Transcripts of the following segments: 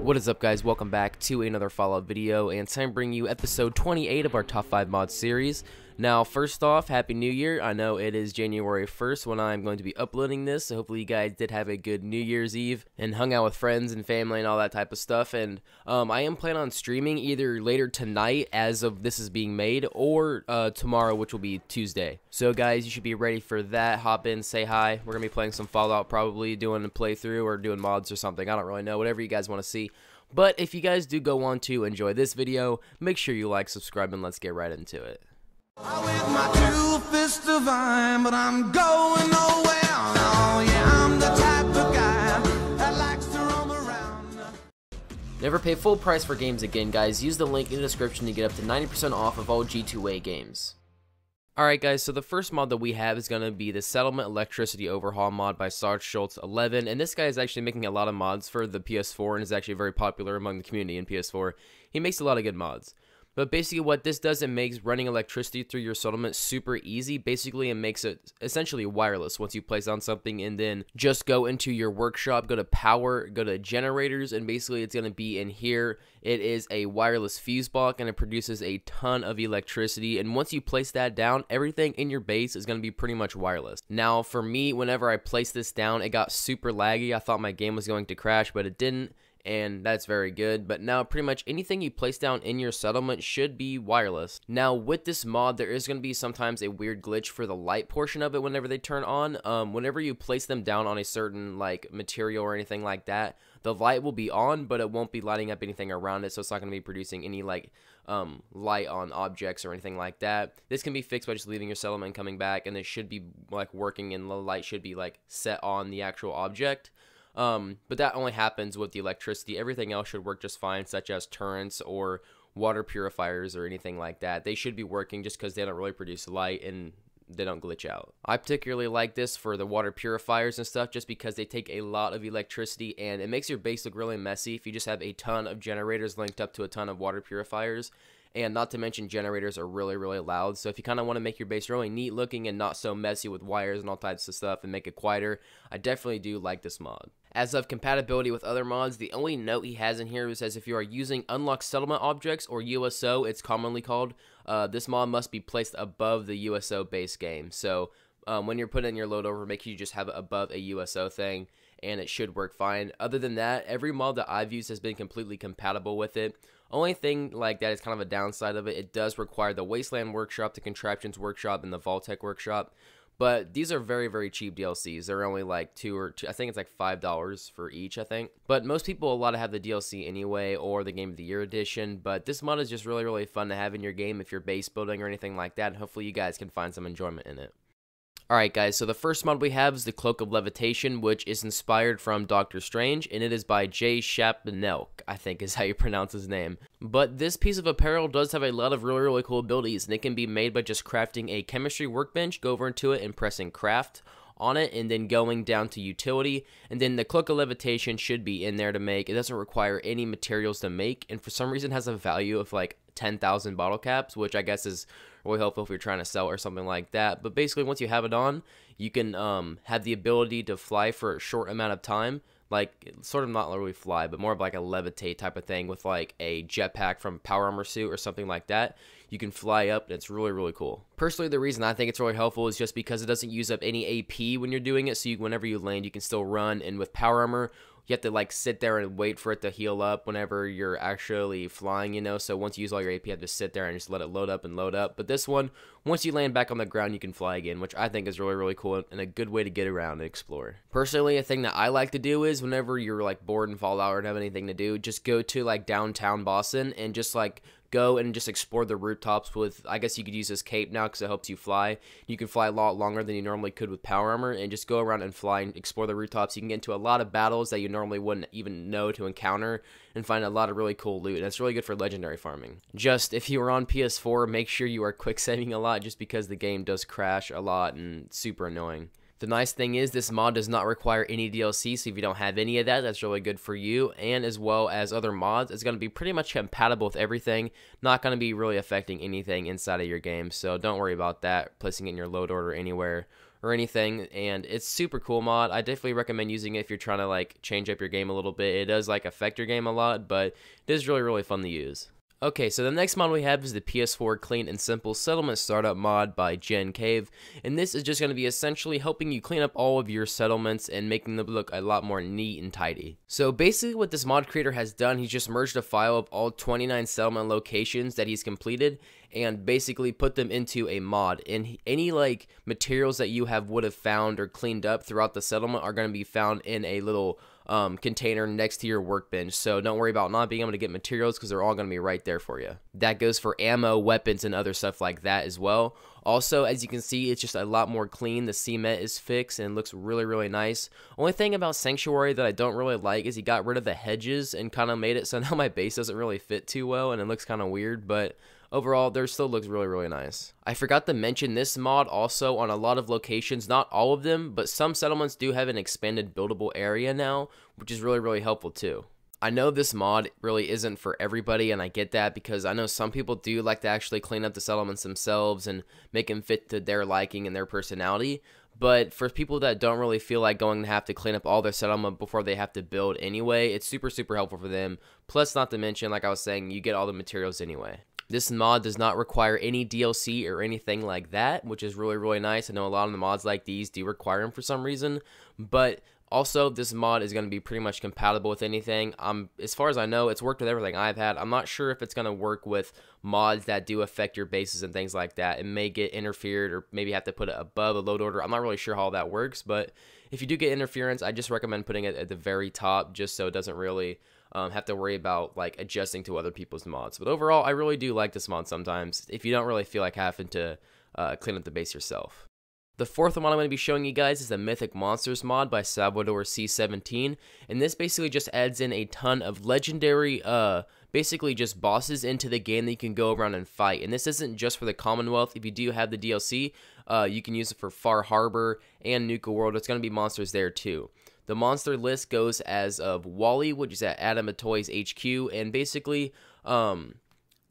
What is up, guys? Welcome back to another follow-up video, and today I'm bringing you episode 28 of our top 5 mods series. Now, first off, Happy New Year. I know it is January 1st when I'm going to be uploading this, so hopefully you guys did have a good New Year's Eve and hung out with friends and family and all that type of stuff. And I am planning on streaming either later tonight, as of this is being made, or tomorrow, which will be Tuesday. So guys, you should be ready for that. Hop in, say hi. We're going to be playing some Fallout, probably doing a playthrough or doing mods or something. I don't really know, whatever you guys want to see. But if you guys do go on to enjoy this video, make sure you like, subscribe, and let's get right into it. With my two fists divine, but I'm going nowhere. Oh yeah, I'm the type of guy that likes to roam around. Never pay full price for games again, guys. Use the link in the description to get up to 90% off of all G2A games. Alright guys, so the first mod that we have is going to be the Settlement Electricity Overhaul mod by Schultz11, and this guy is actually making a lot of mods for the PS4 and is actually very popular among the community in PS4. He makes a lot of good mods. But basically what this does, it makes running electricity through your settlement super easy. Basically it makes it essentially wireless once you place on something, and then just go into your workshop, go to power, go to generators, and basically it's going to be in here. It is a wireless fuse block and it produces a ton of electricity, and once you place that down, everything in your base is going to be pretty much wireless. Now for me, whenever I placed this down, it got super laggy. I thought my game was going to crash, but it didn't. And that's very good. But now pretty much anything you place down in your settlement should be wireless. Now with this mod, there is going to be sometimes a weird glitch for the light portion of it whenever they turn on. Whenever you place them down on a certain like material or anything like that, the light will be on, but it won't be lighting up anything around it, so it's not going to be producing any like light on objects or anything like that. This can be fixed by just leaving your settlement and coming back, and it should be like working, and the light should be like set on the actual object. But that only happens with the electricity. Everything else should work just fine, such as turrets or water purifiers or anything like that. They should be working just because they don't really produce light and they don't glitch out. I particularly like this for the water purifiers and stuff just because they take a lot of electricity and it makes your base look really messy if you just have a ton of generators linked up to a ton of water purifiers. And not to mention, generators are really, really loud. So if you kind of want to make your base really neat looking and not so messy with wires and all types of stuff and make it quieter, I definitely do like this mod. As of compatibility with other mods, the only note he has in here says if you are using unlocked settlement objects, or USO it's commonly called, this mod must be placed above the USO base game. So when you're putting in your load over, make sure you just have it above a USO thing, and it should work fine. Other than that, every mod that I've used has been completely compatible with it. Only thing like that is kind of a downside of it. It does require the Wasteland Workshop, the Contraptions Workshop, and the Vault-Tec Workshop. But these are very, very cheap DLCs. They're only like I think it's like $5 for each, I think. But most people, a lot have the DLC anyway, or the Game of the Year edition. But this mod is just really, really fun to have in your game if you're base building or anything like that. And hopefully you guys can find some enjoyment in it. Alright guys, so the first mod we have is the Cloak of Levitation, which is inspired from Doctor Strange, and it is by Jay Chapnelk, I think is how you pronounce his name. But this piece of apparel does have a lot of really, really cool abilities, and it can be made by just crafting a chemistry workbench, go over into it and pressing craft on it, and then going down to utility, and then the Cloak of Levitation should be in there to make. It doesn't require any materials to make, and for some reason has a value of like 10,000 bottle caps, which I guess is really helpful if you're trying to sell or something like that. But basically once you have it on, you can have the ability to fly for a short amount of time, like sort of not literally fly, but more of like a levitate type of thing with like a jetpack from Power Armor suit or something like that. You can fly up, and it's really, really cool. Personally, the reason I think it's really helpful is just because it doesn't use up any AP when you're doing it, so whenever you land, you can still run, and with Power Armor, you have to like sit there and wait for it to heal up whenever you're actually flying, you know. So once you use all your AP, you have to sit there and just let it load up and load up. But this one, once you land back on the ground, you can fly again, which I think is really, really cool and a good way to get around and explore. Personally, a thing that I like to do is whenever you're like bored and Fallout or don't have anything to do, just go to like downtown Boston and just like go and just explore the rooftops with, I guess you could use this cape now because it helps you fly. You can fly a lot longer than you normally could with Power Armor, and just go around and fly and explore the rooftops. You can get into a lot of battles that you normally wouldn't even know to encounter and find a lot of really cool loot, and it's really good for legendary farming. Just if you are on PS4, make sure you are quick saving a lot just because the game does crash a lot and super annoying. The nice thing is this mod does not require any DLC, so if you don't have any of that, that's really good for you. And as well as other mods, it's going to be pretty much compatible with everything, not going to be really affecting anything inside of your game. So don't worry about that, placing it in your load order anywhere or anything, and it's super cool mod. I definitely recommend using it if you're trying to like change up your game a little bit. It does like affect your game a lot, but it is really fun to use. Okay, so the next mod we have is the PS4 Clean and Simple Settlement Startup mod by Gen Cave, and this is just going to be essentially helping you clean up all of your settlements and making them look a lot more neat and tidy. So basically what this mod creator has done, he's just merged a file of all 29 settlement locations that he's completed and basically put them into a mod, and any like materials that you would have found or cleaned up throughout the settlement are going to be found in a little container next to your workbench, so don't worry about not being able to get materials because they're all going to be right there for you. That goes for ammo, weapons, and other stuff like that as well. Also, as you can see, it's just a lot more clean. The cement is fixed and looks really nice. Only thing about Sanctuary that I don't really like is he got rid of the hedges and kind of made it so now my base doesn't really fit too well and it looks kind of weird, but overall, there still looks really nice. I forgot to mention this mod also on a lot of locations, not all of them, but some settlements do have an expanded buildable area now, which is really helpful too. I know this mod really isn't for everybody, and I get that because I know some people do like to actually clean up the settlements themselves and make them fit to their liking and their personality. But for people that don't really feel like going to have to clean up all their settlement before they have to build anyway, it's super helpful for them. Plus, not to mention, like I was saying, you get all the materials anyway. This mod does not require any DLC or anything like that, which is really nice. I know a lot of the mods like these do require them for some reason, but also this mod is going to be pretty much compatible with anything. As far as I know, it's worked with everything I've had. I'm not sure if it's going to work with mods that do affect your bases and things like that. It may get interfered or maybe have to put it above a load order. I'm not really sure how that works, but if you do get interference, I just recommend putting it at the very top just so it doesn't really have to worry about like adjusting to other people's mods. But overall, I really do like this mod sometimes if you don't really feel like having to clean up the base yourself. The fourth one I'm going to be showing you guys is the Mythic Monsters mod by Salvador C17, and this basically just adds in a ton of legendary basically just bosses into the game that you can go around and fight. And this isn't just for the Commonwealth. If you do have the DLC, you can use it for Far Harbor and Nuka World. It's going to be monsters there too. The monster list goes as of Wally, which is at Adamatoy's HQ, and basically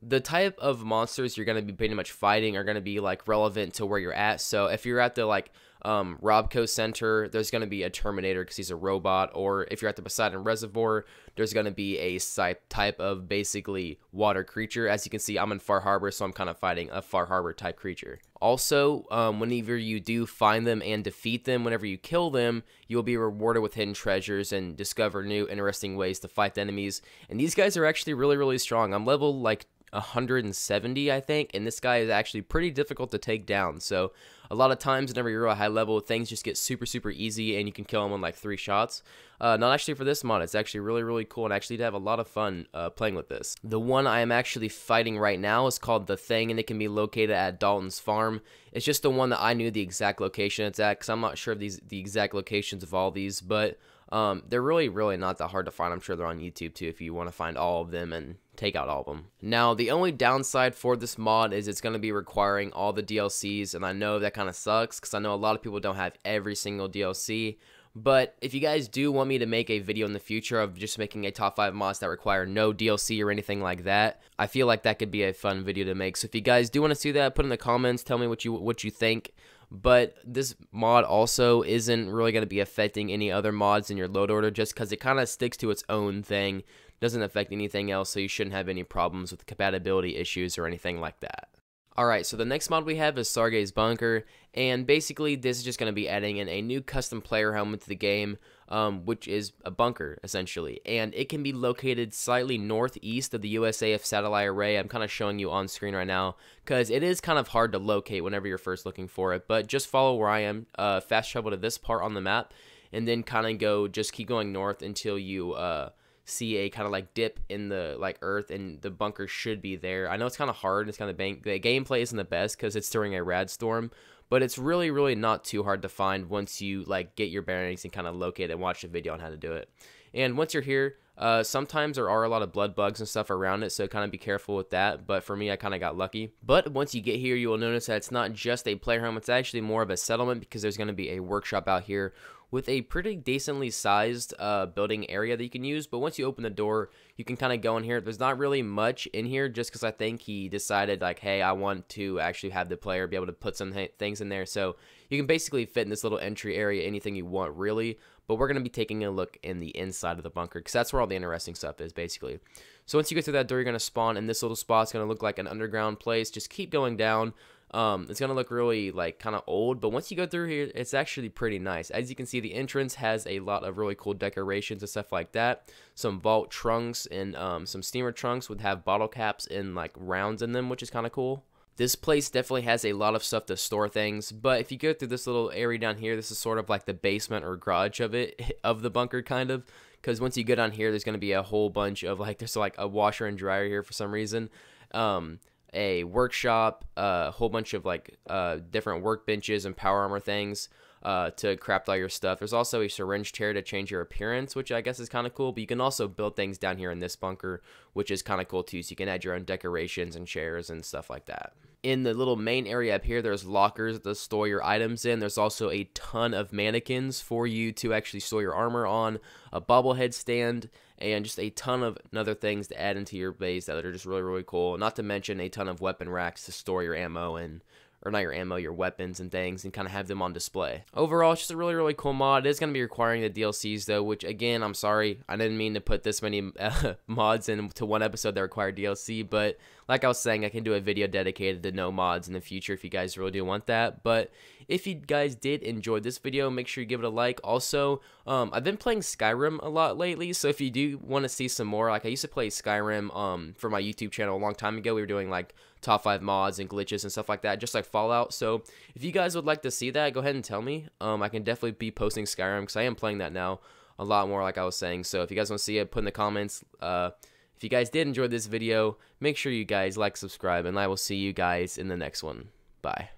the type of monsters you're going to be pretty much fighting are going to be like relevant to where you're at. So if you're at the like Robco Center, there's going to be a Terminator because he's a robot, or if you're at the Poseidon Reservoir, there's going to be a type of basically water creature. As you can see, I'm in Far Harbor, so I'm kind of fighting a Far Harbor type creature. Also, whenever you do find them and defeat them, whenever you kill them, you'll be rewarded with hidden treasures and discover new interesting ways to fight the enemies. And these guys are actually really strong. I'm level like 170, I think, and this guy is actually pretty difficult to take down. So a lot of times whenever you're a high level, things just get super easy and you can kill him in like 3 shots. Not actually for this mod. It's actually really cool, and actually to have a lot of fun playing with this. The one I am actually fighting right now is called The Thing, and it can be located at Dalton's Farm. It's just the one that I knew the exact location it's at, because I'm not sure of the exact locations of all these, but they're really not that hard to find. I'm sure they're on YouTube too if you want to find all of them and take out all of them. Now, the only downside for this mod is it's going to be requiring all the DLCs, and I know that kind of sucks because I know a lot of people don't have every single DLC. But if you guys do want me to make a video in the future of just making a top 5 mods that require no DLC or anything like that, I feel like that could be a fun video to make. So if you guys do want to see that, put in the comments, tell me what you think. But this mod also isn't really going to be affecting any other mods in your load order, just because it kind of sticks to its own thing, doesn't affect anything else, so you shouldn't have any problems with compatibility issues or anything like that. Alright, so the next mod we have is Sergei's Bunker, and basically this is just going to be adding in a new custom player helmet to the game, which is a bunker, essentially. And it can be located slightly northeast of the USAF satellite array. I'm kind of showing you on screen right now, because it is kind of hard to locate whenever you're first looking for it. But just follow where I am, fast travel to this part on the map, and then kind of just keep going north until you see a kind of like dip in the like earth, and the bunker should be there. I know it's kind of hard, it's kind of the gameplay isn't the best because it's during a rad storm, but it's really not too hard to find once you like get your bearings and kind of locate it and watch the video on how to do it. And once you're here, sometimes there are a lot of blood bugs and stuff around it, so kind of be careful with that. But for me, I kind of got lucky. But once you get here, you will notice that it's not just a player home, it's actually more of a settlement, because there's going to be a workshop out here with a pretty decently sized building area that you can use. But once you open the door, you can kind of go in here. There's not really much in here just because I think he decided like, hey, I want to actually have the player be able to put some things in there. So you can basically fit in this little entry area anything you want really. But we're going to be taking a look in the inside of the bunker because that's where all the interesting stuff is basically. So once you get through that door, you're going to spawn in this little spot. It's going to look like an underground place. Just keep going down. It's going to look really like kind of old, but once you go through here, it's actually pretty nice. As you can see, the entrance has a lot of really cool decorations and stuff like that. Some vault trunks and some steamer trunks would have bottle caps and like rounds in them, which is kind of cool. This place definitely has a lot of stuff to store things, but if you go through this little area down here, this is sort of like the basement or garage of it, of the bunker kind of, because once you go down here, there's going to be a whole bunch of like, there's like a washer and dryer here for some reason, a workshop, a whole bunch of like different workbenches and power armor things to craft all your stuff. There's also a syringe chair to change your appearance, which I guess is kind of cool, but you can also build things down here in this bunker, which is kind of cool too, so you can add your own decorations and chairs and stuff like that. In the little main area up here, there's lockers to store your items in. There's also a ton of mannequins for you to actually store your armor on, a bobblehead stand, and just a ton of other things to add into your base that are just really, really cool. Not to mention a ton of weapon racks to store your ammo in. Or not your ammo, your weapons and things, and kind of have them on display. Overall, it's just a really, really cool mod. It is going to be requiring the DLCs, though, which, again, I'm sorry. I didn't mean to put this many mods into one episode that require DLC, but like I was saying, I can do a video dedicated to no mods in the future if you guys really do want that. But if you guys did enjoy this video, make sure you give it a like. Also, I've been playing Skyrim a lot lately, so if you do want to see some more, like I used to play Skyrim for my YouTube channel a long time ago. We were doing like top 5 mods and glitches and stuff like that, just like Fallout. So if you guys would like to see that, go ahead and tell me. I can definitely be posting Skyrim because I am playing that now a lot more, like I was saying. So if you guys want to see it, put in the comments. If you guys did enjoy this video, make sure you guys like, subscribe, and I will see you guys in the next one. Bye.